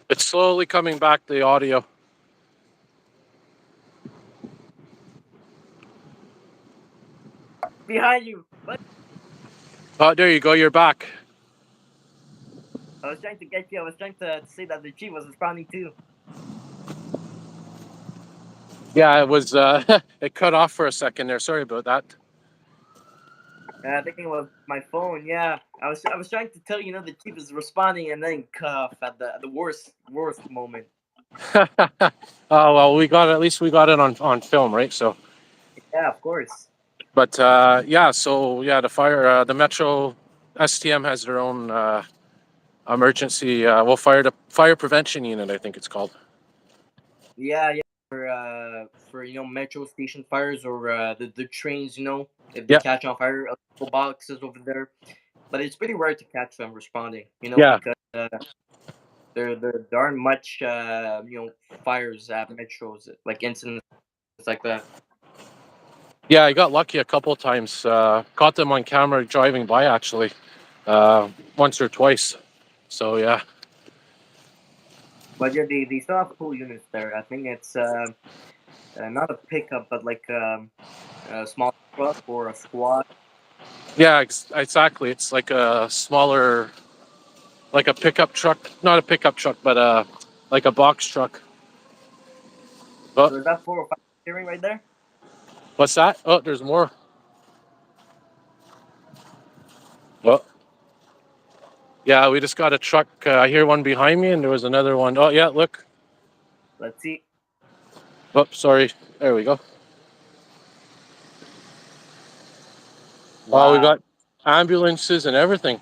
It's slowly coming back. The audio. Behind you, but Oh, there you go. You're back. I was trying to get you. I was trying to say that the chief was responding too. Yeah, it was. It cut off for a second there. Sorry about that. I think it was my phone. Yeah, I was trying to tell the chief is responding, and then cuff at the worst moment. Oh well, we got at least we got it on film, right? So, Yeah, of course. but yeah, so yeah, the Metro STM has their own emergency fire prevention unit. I think it's called. Yeah, yeah. for metro station fires or the trains. If they Yeah, catch on fire, little boxes over there. But it's pretty rare to catch them responding. yeah, Because there aren't much fires at metros, like incidents like that. yeah. I got lucky a couple of times. Caught them on camera driving by actually, once or twice. So yeah, But yeah, they still have cool units there. I think it's not a pickup, but like a small truck or a squad. yeah, exactly. It's like a smaller, like a pickup truck, not a pickup truck, but like a box truck. Oh, So is that 4 or 5 steering right there? what's that? Oh, there's more. Well, yeah, we just got a truck. I hear one behind me, and there was another one. Oh, yeah, look. Let's see. Oh, sorry. There we go. Oh, we Wow, got ambulances and everything.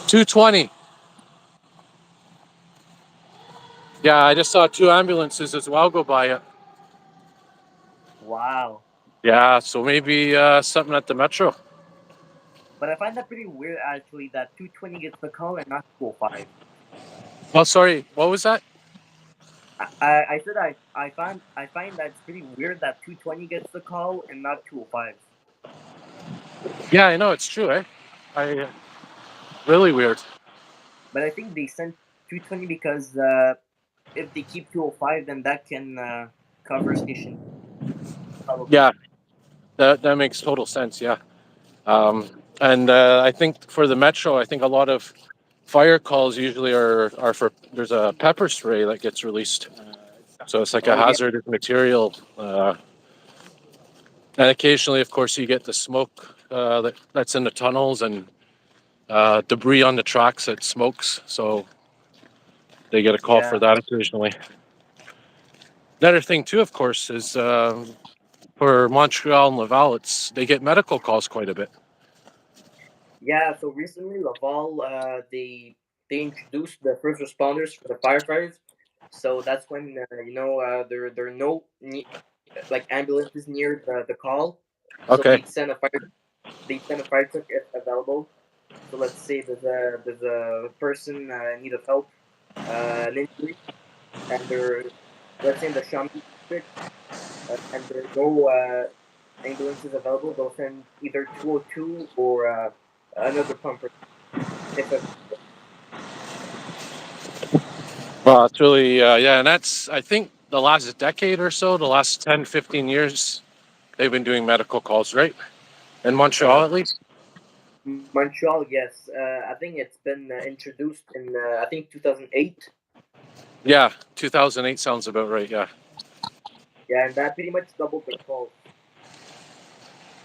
220. Yeah, I just saw two ambulances as well go by it. wow. Yeah, so maybe something at the metro. But I find that pretty weird actually that 220 gets the call and not 205. Oh, sorry. What was that? I said I find that it's pretty weird that 220 gets the call and not 205. Yeah, I know it's true, eh? I really weird. But I think they sent 220 because if they keep 205, then that can cover station probably. Yeah, that makes total sense. Yeah. Um, and I think for the metro, I think a lot of fire calls usually are for there's a pepper spray that gets released, so it's like a Oh yeah, hazardous material. And occasionally, of course, you get the smoke that's in the tunnels and debris on the tracks that smokes. So they get a call for yeah, that occasionally. Another thing too, of course, is for Montreal and Laval, they get medical calls quite a bit. yeah. So recently, Laval, they introduced the first responders for the firefighters. So that's when there are no like ambulances near the call. So Okay. they send a fire truck if available. So let's say there's a person in need of help, an injury, and they're let's say in the Shawnee district, and there are no ambulances available. They'll send either 202 or another pumper if Well, it's really, yeah, and that's, I think, the last decade or so, the last 10, 15 years, they've been doing medical calls, right? In uh, Montreal, at least? Montreal. Yes, I think it's been introduced in I think 2008. Yeah, 2008 sounds about right, yeah. Yeah, and that pretty much doubled the calls.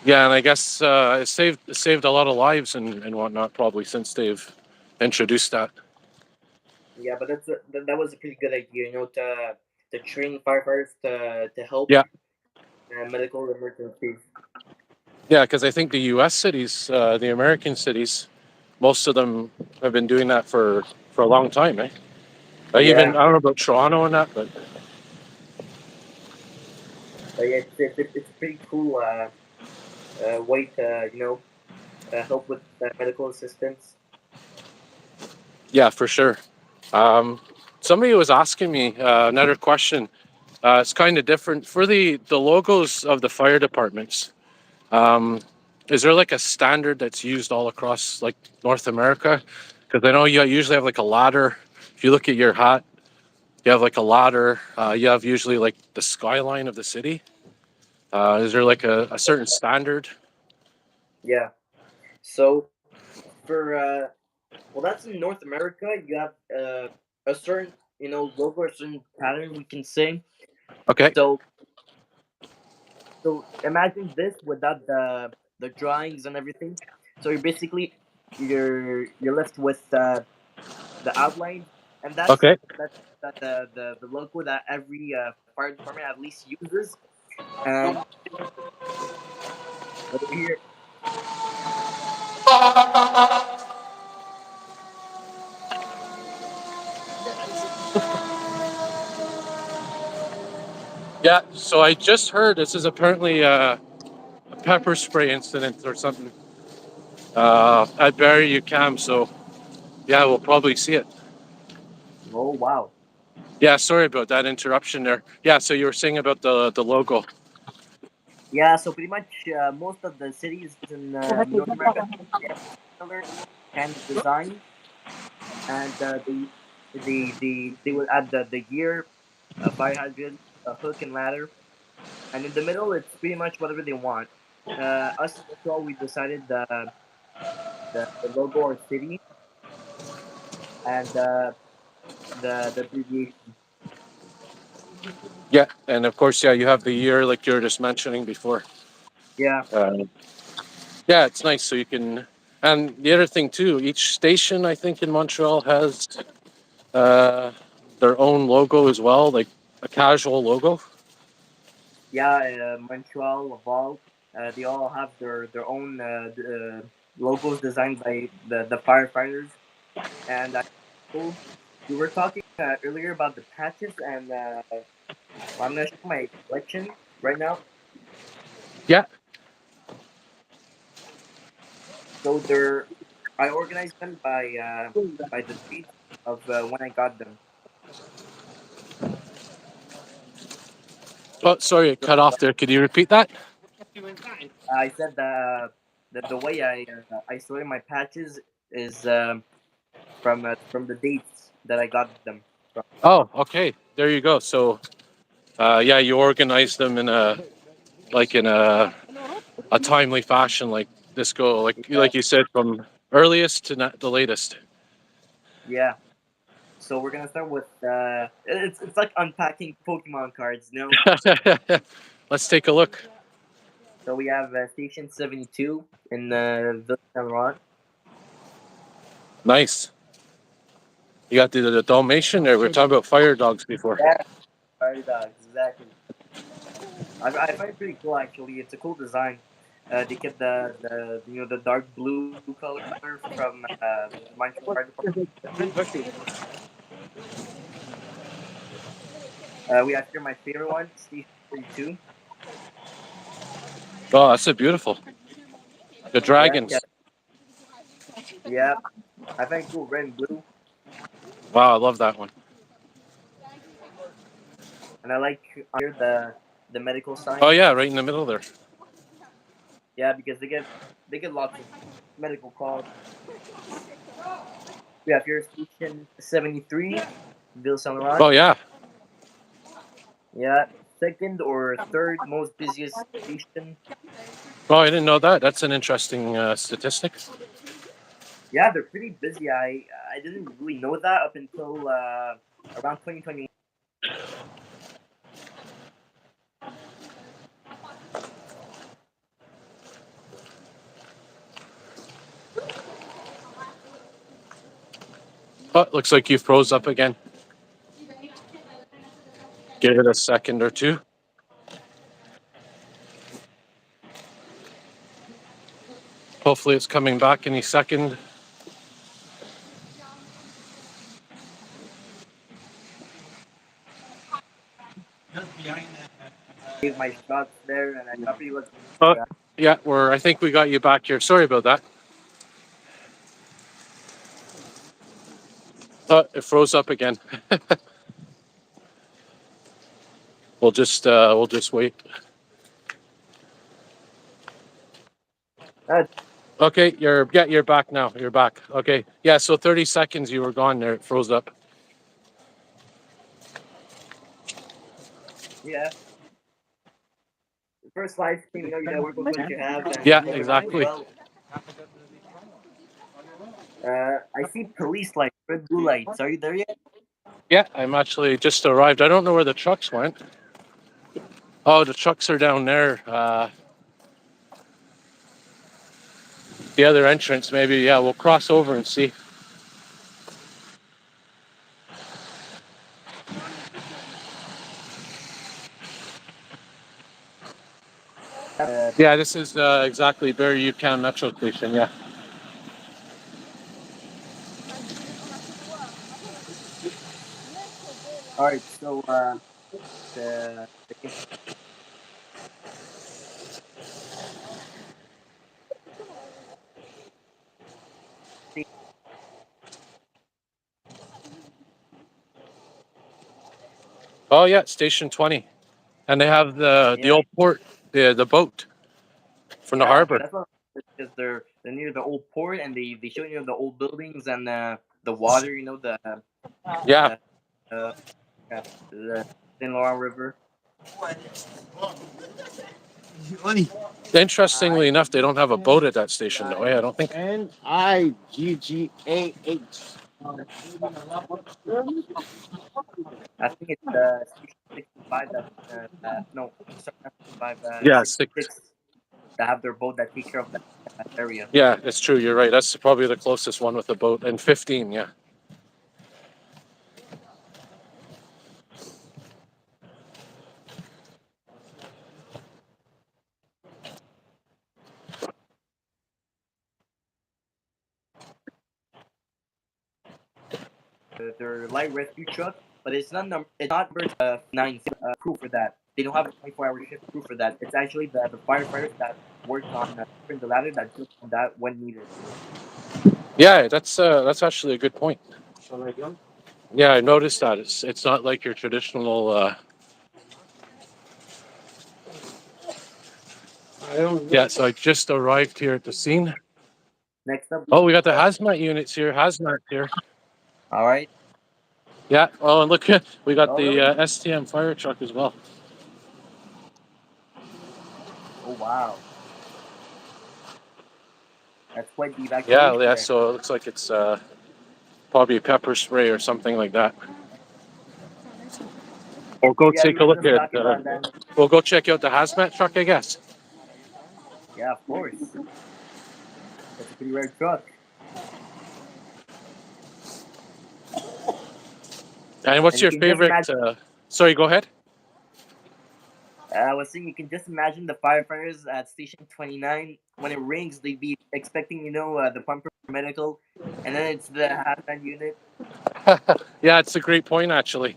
Yeah, and I guess it saved a lot of lives and whatnot, probably, since they've introduced that. Yeah, but that was a pretty good idea, to train firefighters to help Yeah, medical emergencies. yeah, because I think the US cities, the American cities, most of them have been doing that for a long time, eh? Even, Yeah, I don't know about Toronto and that, but but yeah, it's a pretty cool way to help with medical assistance. yeah, for sure. Um, Somebody was asking me another question. It's kind of different for the logos of the fire departments. Um, is there like a standard that's used all across like North America? Because I know you usually have like a ladder. If you look at your hat, you have like a ladder. You have usually like the skyline of the city. Is there like a certain standard? Yeah. So for well, that's in North America. You have a certain logo, a certain pattern we can say. Okay. So imagine this without the drawings and everything. So you're left with the outline, and Okay. that's the logo that every fire department at least uses. And over here, Yeah, so I just heard this is apparently a pepper spray incident or something at 𝙎𝙮 𝙊𝙾. So yeah, we'll probably see it. Oh wow. Yeah, sorry about that interruption there. Yeah, so you were saying about the logo. Yeah, so pretty much most of the cities in North America, they have similar kind of design, and they will add the gear, a fire hydrant, a hook and ladder, and in the middle it's pretty much whatever they want. Us in Montreal, we decided the logo or city and the abbreviation. Yeah, and of course, yeah, you have the year like you were just mentioning before. Yeah, Yeah, it's nice so you can. And the other thing too, each station I think in Montreal has uh, their own logo as well, like a casual logo. yeah. Montreal, Laval, they all have their own logos designed by the firefighters. And cool. We were talking earlier about the patches, and well, I'm gonna show my collection right now. Yeah. So I organized them by the date of when I got them. Oh, sorry, it So cut off there. Could you repeat that? I said the way I sorted my patches is from the dates that I got them from. Oh, okay. There you go. So, yeah, you organize them in a like in a timely fashion, like this go Yeah, like you said, from earliest to the latest. yeah. So we're gonna start with it's like unpacking Pokemon cards, you know. Let's take a look. So we have Station 72 in Ville-Saint-Laurent. Nice. You got the Dalmatian there. We were talking about fire dogs before. Yeah, fire dogs, exactly. I find it pretty cool actually. It's a cool design. They kept the the dark blue color from Montreal Fire Department. We have here my favorite one, Station 42. Oh, that's a beautiful. The Yeah, yeah, dragons. yeah. I find it cool, red and blue, Wow, I love that one. and I like here the medical Oh sign. yeah, right in the middle there. Yeah, because they get lots of medical calls. We have here Station 73, Ville Saint Laurent. Oh yeah. Yeah, second or third most busiest station. Oh, I didn't know that. That's an interesting statistic. Yeah, they're pretty busy. I didn't really know that up until around 2020. Oh, it looks like you froze up again. Give it a second or two. Hopefully, it's coming back any second. Gave my shots there, and I got pretty lucky. Oh, yeah, I think we got you back here. Sorry about that. Oh, it froze up again. We'll just wait. Uh, Okay, you're back now. You're back. Okay. Yeah, so 30 seconds you were gone there. It froze up. yeah, first live stream, you gotta work with what you have, and Yeah, I'm doing pretty exactly. well. I see police lights, red blue lights. Are you there yet? Yeah, I'm actually just arrived. I don't know where the trucks went. Oh, the trucks are down there. The other entrance, maybe. Yeah, we'll cross over and see. Yeah, this is exactly 𝙎𝙮 𝙊𝙾 Metro Station. Yeah. All right, so the Oh yeah, Station 20, and they have the yeah, old port, the boat from the yeah, harbor. that's what because they're near the old port, and they show the old buildings and the water. Yeah. The uh, the Saint Laurent River. Interestingly enough, they don't have a boat at that station, though. I don't think. 𝙎𝙠𝙮 I think it's Station 65 no, sorry, not 65, Yeah, 66 that have their boat that take care of that area. Yeah, it's true. You're right. That's probably the closest one with a boat. And 15, yeah. Their light rescue truck, but it's not numbered 9 crew for that. They don't have a 24-hour shift crew for that. It's actually the firefighters that work on the ladder that jump on that when needed. Yeah, that's actually a good point. Yeah, I noticed that. It's not like your traditional. Yeah, so I just arrived here at the scene. Next up, Oh, we got the hazmat units here. Hazmat here. all right. Yeah. Oh, and look, we got Oh, the really? STM fire truck as well. Oh, wow. That's quite the Yeah, evacuation yeah. there. So it looks like it's probably pepper spray or something like that. We'll go Yeah, we take a were look just at. talking about that. We'll go check out the hazmat truck, I guess. Yeah, of course. That's a pretty rare truck. And what's And you your can just favorite? imagine. Sorry, go ahead. I was saying you can just imagine the firefighters at Station 29 when it rings. They'd be expecting, the pumper medical, and then it's the hazmat unit. Yeah, it's a great point, actually.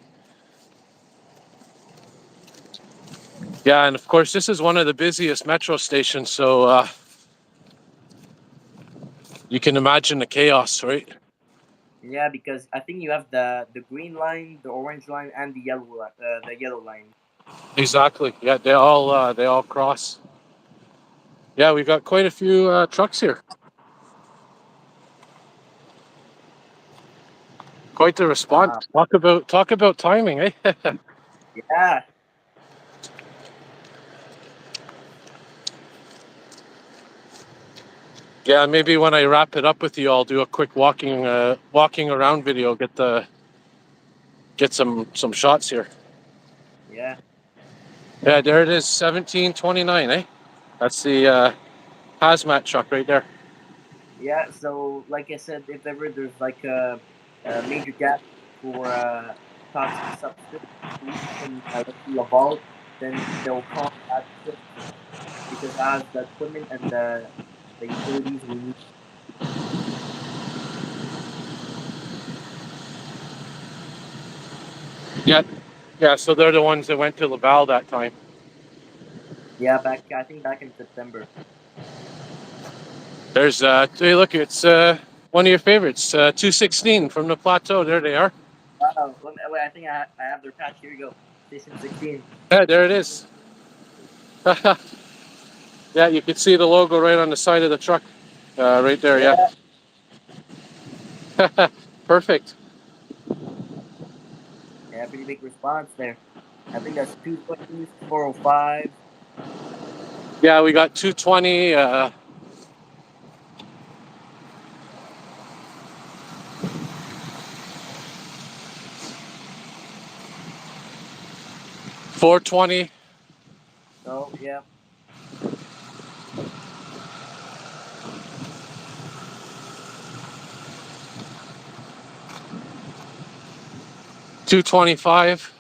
Yeah, and of course, this is one of the busiest metro stations, so you can imagine the chaos, right? Yeah, because I think you have the green line, the orange line, and the yellow line. Exactly. Yeah, they all cross. Yeah, we've got quite a few trucks here. Quite the response. Wow. Talk about timing, eh? Yeah. Yeah, maybe when I wrap it up with you, I'll do a quick walking around video. Get some shots here. Yeah. Yeah, there it is, 1729, eh? That's the hazmat truck right there. Yeah. So, like I said, if ever there's like a major gap for toxic substance leak in let's say Laval, then they'll call that shift because it has the equipment and the utilities we need. Yeah, yeah. So they're the ones that went to Laval that time. Yeah, I think back in September. There's hey, look, it's one of your favorites, 216 from the plateau. There they are. Wow. Wait, I think I have their patch. Here you go. Station 16. Yeah, there it is. Yeah, you can see the logo right on the side of the truck, right there. Yeah, Yeah. perfect. Yeah, pretty big response there. I think that's 220, 405. Yeah, we got 220, 420. Oh, yeah. 225.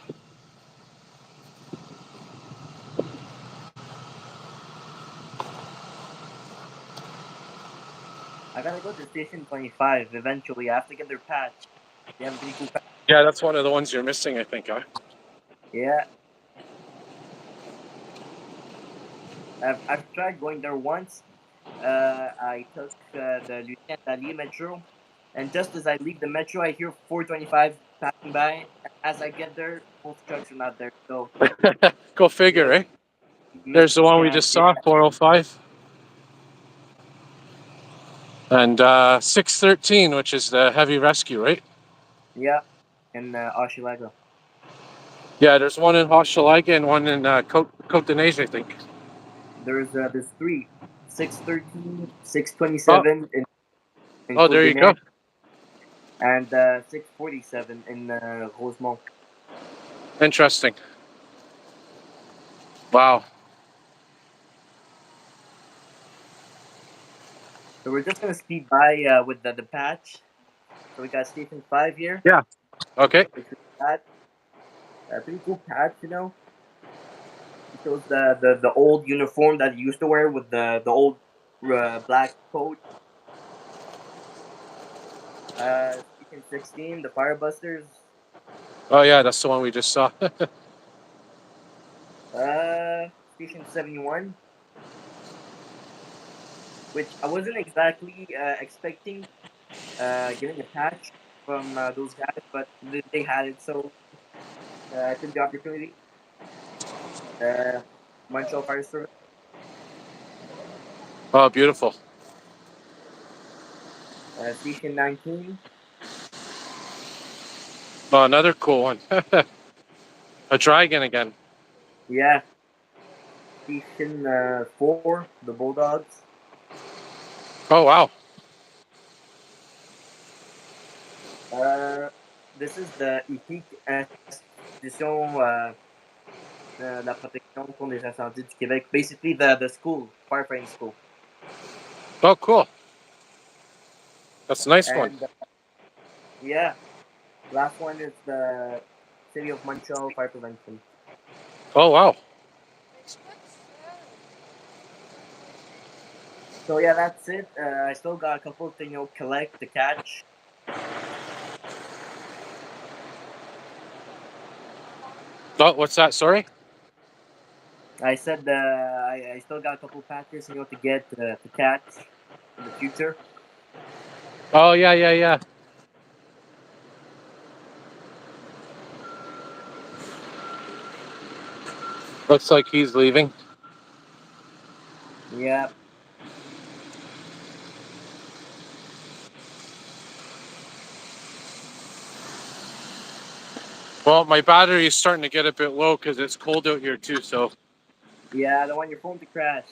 I gotta go to Station 25 eventually. I have to get their patch. They have a pretty cool patch. Yeah, that's one of the ones you're missing, I think, huh? Yeah, I've tried going there once. I took the 𝙎𝙮 metro, and just as I leave the metro, I hear 425 passing by. As I get there, both trucks are not there. So Go you figure, missed eh? you missed There's the the one we chance. just Yeah, saw, 405. And 613, which is the heavy rescue, right? yeah, and 𝙎𝙮. Yeah, there's one in 𝙎𝙮 and one in 𝙎𝙮, I think. There's three, 613, Oh, 627 in oh, there you go. 𝙎𝙮, and 647 in Rosemont. Interesting. Wow. So we're just gonna speed by with the patch. So we got Station 5 here, Yeah. Okay. which is that pretty cool patch, you know. It shows the old uniform that he used to wear with the old black coat. Station 16, the Firebusters. Oh, yeah, that's the one we just saw. Station 71, which I wasn't exactly expecting getting a patch from those guys, but they had it, so I took the opportunity. Uh, Montreal Fire Service. Oh, beautiful. Station 19. Oh, another cool one. A dragon again. Yeah. Station 4, the Bulldogs. Oh, wow. Uh, this is the IPIC, Institution de la Protection contre les incendies du Québec. Basically, the school, firefighting school. Oh, cool. That's a nice one. And yeah, last one is the City of Montreal Fire Prevention. Oh, wow. So yeah, that's it. I still got a couple to collect to catch. Oh, what's that? Sorry? I said I still got a couple patches to get to catch in the future. Oh, yeah, yeah, yeah. Looks like he's leaving. Yeah, Well, my battery is starting to get a bit low because it's cold out here too, so. yeah. I don't want your phone to crash.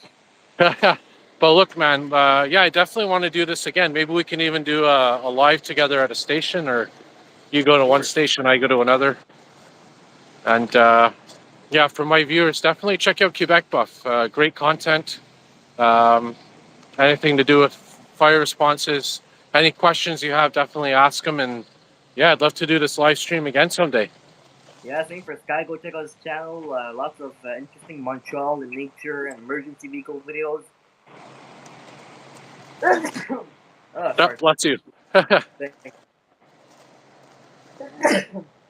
But look, man, yeah, I definitely want to do this again. Maybe we can even do a live together at a station, or you go to Of one course, station, I go to another. And yeah, for my viewers, definitely check out Quebec Buff. Great content. Um, anything to do with fire responses, any questions you have, definitely ask them. And yeah, I'd love to do this live stream again someday. yeah. Same for Sky. Go check out his channel. Lots of interesting Montreal and nature and emergency vehicle videos. Oh, Yep, sorry. bless you. Thanks.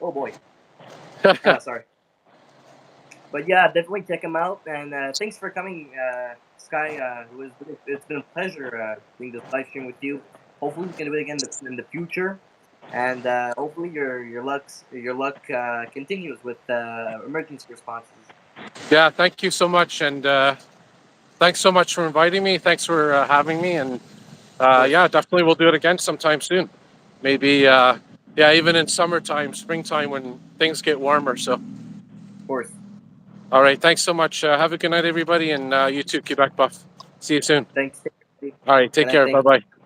Oh boy. Sorry. But yeah, definitely check him out. And thanks for coming, Sky. It's been a pleasure doing this live stream with you. Hopefully, we can do it again in the future. And hopefully, your luck continues with emergency responses. Yeah, thank you so much. And thanks so much for inviting me. Thanks for having me. And Of course, yeah, definitely we'll do it again sometime soon. Maybe, yeah, even in summertime, springtime when things get warmer. So, of course. all right, thanks so much. Have a good night, everybody. And you too, Quebec Buff. See you soon. Thanks. All right, Good take night. care. Bye Thank bye.